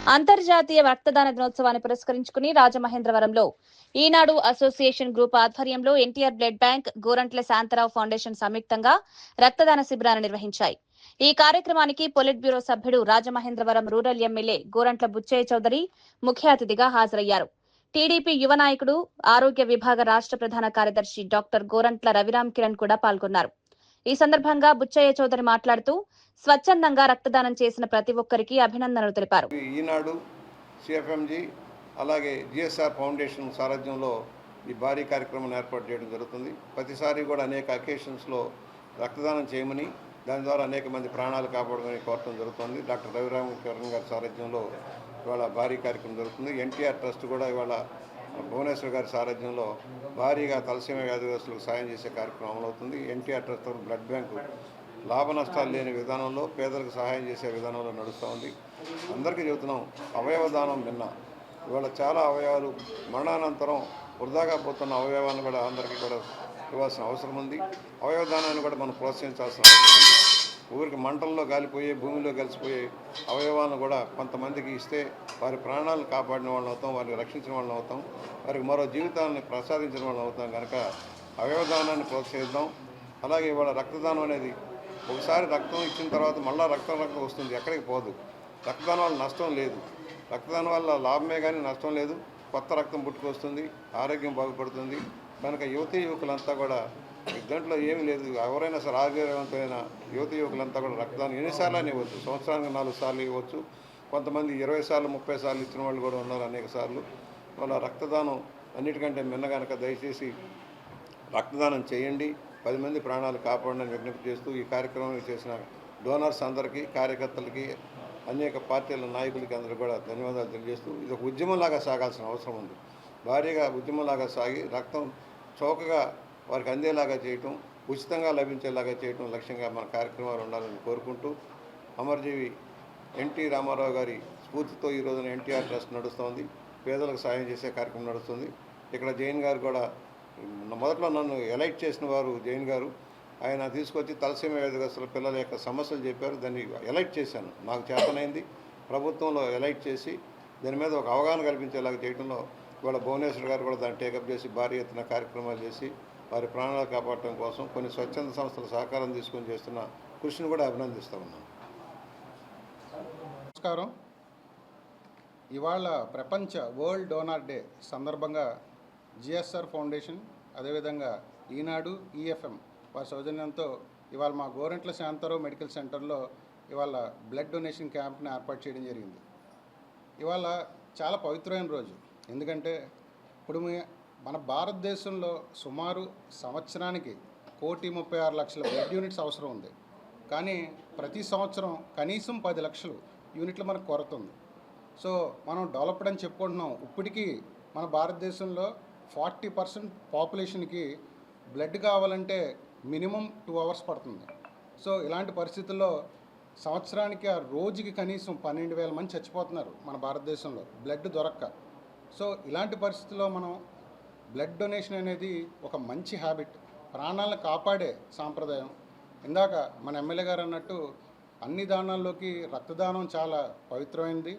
అంతర్జాతీయ రక్తదాన దినోత్సవాన్ని పురస్కరించుకుని రాజమహేంద్రవరంలో ఈనాడు అసోసియేషన్ గ్రూప్ ఆధ్వర్యంలో NTR blood bank, Gorantla Shanta Rao foundation సంయుక్తంగా రక్తదాన శిబిరాన్ని నిర్వహించాయి. ఈ కార్యక్రమానికి పొలిట్ బ్యూరో సభ్యుడు రాజమహేంద్రవరం రూరల్ ఎమ్మెల్యే గోరంట్ల బుచ్చయ్య చౌదరి ముఖ్య అతిథిగా హాజరయ్యారు. టీడీపీ యువ నాయకుడు, ఆరోగ్య విభాగ రాష్ట్ర ప్రధాన కార్యదర్శి డాక్టర్ గోరంట్ల రవిరామ్ కిరణ్ కూడా పాల్గొన్నారు. ఈ సందర్భంగా బుచ్చయ్య చౌదరి మాట్లాడుతూ స్వచ్ఛందంగా రక్తదానం చేసిన ప్రతి ఒక్కరికి అభినందనలు తెలిపారు. ఈనాడు సిఎఫ్ఎంజీ అలాగే జిఎస్ఆర్ ఫౌండేషన్ సారథ్యంలో ఈ భారీ కార్యక్రమాన్ని ఏర్పాటు చేయడం జరుగుతుంది. ప్రతిసారి కూడా అనేక అకేషన్స్లో రక్తదానం చేయమని, దాని ద్వారా అనేక మంది ప్రాణాలు కాపాడమని కోరటం జరుగుతుంది. డాక్టర్ రవిరామ్ కిరణ్ గారి సారథ్యంలో ఇవాళ భారీ కార్యక్రమం జరుగుతుంది. ఎన్టీఆర్ ట్రస్ట్ కూడా ఇవాళ భువనేశ్వర్ గారి సారథ్యంలో భారీగా తలసీమ వ్యాధిగ్రస్తులకు సాయం చేసే కార్యక్రమం అమలవుతుంది. ఎన్టీఆర్ ట్రస్ట్ బ్లడ్ బ్యాంకు లాభ నష్టాలు లేని విధానంలో పేదలకు సహాయం చేసే విధానంలో నడుస్తూ ఉంది. అందరికీ చెబుతున్నాం, అవయవ దానం నిన్న ఇవాళ చాలా అవయవాలు మరణానంతరం వృధాగా పోతున్న అవయవాలను కూడా అందరికీ కూడా ఇవ్వాల్సిన అవసరం ఉంది. అవయవ దానాన్ని కూడా మనం ప్రోత్సహించాల్సిన అవసరం ఉంది. ఊరికి మంటల్లో గాలిపోయే, భూమిలో కలిసిపోయే అవయవాలను కూడా కొంతమందికి ఇస్తే వారి ప్రాణాలను కాపాడిన వాళ్ళని అవుతాం, వారిని రక్షించిన వాళ్ళని అవుతాం, వారికి మరో జీవితాన్ని ప్రసాదించిన వాళ్ళని అవుతాం. కనుక అవయవదానాన్ని ప్రోత్సహిద్దాం. అలాగే ఇవాళ రక్తదానం అనేది ఒకసారి రక్తం ఇచ్చిన తర్వాత మళ్ళీ రక్తం వస్తుంది, ఎక్కడికి పోదు. రక్తదానం వల్ల నష్టం లేదు, రక్తదానం వల్ల లాభమే కానీ నష్టం లేదు. కొత్త రక్తం పుట్టుకొస్తుంది, ఆరోగ్యం బాగుపడుతుంది. కనుక యువకులంతా కూడా దీంట్లో ఏమీ లేదు. ఎవరైనా సరే ఆరోగ్యవంతమైన యువకులంతా కూడా రక్తదానం ఎన్నిసార్లు అని ఇవ్వచ్చు. సంవత్సరానికి 4 సార్లు ఇవ్వచ్చు. కొంతమంది 20 సార్లు 30 సార్లు ఇచ్చిన వాళ్ళు కూడా ఉన్నారు అనేక సార్లు. వాళ్ళ రక్తదానం అన్నిటికంటే మిన్న కనుక దయచేసి రక్తదానం చేయండి, 10 మంది ప్రాణాలు కాపాడని విజ్ఞప్తి చేస్తూ ఈ కార్యక్రమాన్ని చేసిన డోనర్స్ అందరికీ, కార్యకర్తలకి, అనేక పార్టీల నాయకులకి అందరూ కూడా ధన్యవాదాలు తెలియజేస్తూ ఇది ఒక ఉద్యమంలాగా సాగాల్సిన అవసరం ఉంది. భారీగా ఉద్యమంలాగా సాగి రక్తం చౌకగా వారికి అందేలాగా చేయటం, ఉచితంగా లభించేలాగా చేయటం లక్ష్యంగా మన కార్యక్రమాలు ఉండాలని కోరుకుంటూ, అమరజీవి ఎన్టీ రామారావు గారి స్ఫూర్తితో ఈ రోజున ఎన్టీఆర్ ట్రస్ట్ నడుస్తుంది. పేదలకు సాయం చేసే కార్యక్రమం నడుస్తుంది. ఇక్కడ జైన్ గారు కూడా మొదట్లో నన్ను ఎలైట్ చేసిన వారు జైన్ గారు. ఆయన తీసుకొచ్చి తలసీమ వ్యాధిగ్రస్తుల పిల్లల యొక్క సమస్యలు చెప్పారు. దాన్ని ఎలైట్ చేశాను, నాకు చేతనైంది. ప్రభుత్వంలో ఎలైట్ చేసి దాని మీద ఒక అవగాహన కల్పించేలాగా చేయడంలో ఇవాళ భువనేశ్వర్ గారు కూడా దాన్ని టేకప్ చేసి భారీ ఎత్తున కార్యక్రమాలు చేసి వారి ప్రాణాలు కాపాడటం కోసం కొన్ని స్వచ్ఛంద సంస్థల సహకారం తీసుకొని చేస్తున్న కృషిని కూడా అభినందిస్తూ ఉన్నాను. నమస్కారం. ఇవాళ ప్రపంచ వరల్డ్ డోనార్ డే సందర్భంగా జిఎస్ఆర్ ఫౌండేషన్, అదేవిధంగా ఈనాడు, ఈఎఫ్ఎం వారి సౌజన్యంతో ఇవాళ మా గోరంట్ల శాంతారావు మెడికల్ సెంటర్లో ఇవాళ బ్లడ్ డొనేషన్ క్యాంప్ని ఏర్పాటు చేయడం జరిగింది. ఇవాళ చాలా పవిత్రమైన రోజు. ఎందుకంటే ఇప్పుడు మన భారతదేశంలో సుమారు సంవత్సరానికి 1,36,00,000 బ్లడ్ యూనిట్స్ అవసరం ఉంది. కానీ ప్రతి సంవత్సరం కనీసం 10 లక్షలు యూనిట్లు మనకు కొరత ఉంది. సో మనం డెవలప్డ్ అని చెప్పుకుంటున్నాం. ఇప్పటికీ మన భారతదేశంలో 40% పాపులేషన్కి బ్లడ్ కావాలంటే మినిమం 2 అవర్స్ పడుతుంది. సో ఇలాంటి పరిస్థితుల్లో సంవత్సరానికి ఆ రోజుకి కనీసం 12,000 మంది చచ్చిపోతున్నారు మన భారతదేశంలో బ్లడ్ దొరక్క. సో ఇలాంటి పరిస్థితుల్లో మనం బ్లడ్ డొనేషన్ అనేది ఒక మంచి హ్యాబిట్, ప్రాణాలను కాపాడే సాంప్రదాయం. ఇందాక మన ఎమ్మెల్యే గారు అన్నట్టు అన్ని దానాల్లోకి రక్తదానం చాలా పవిత్రమైనది.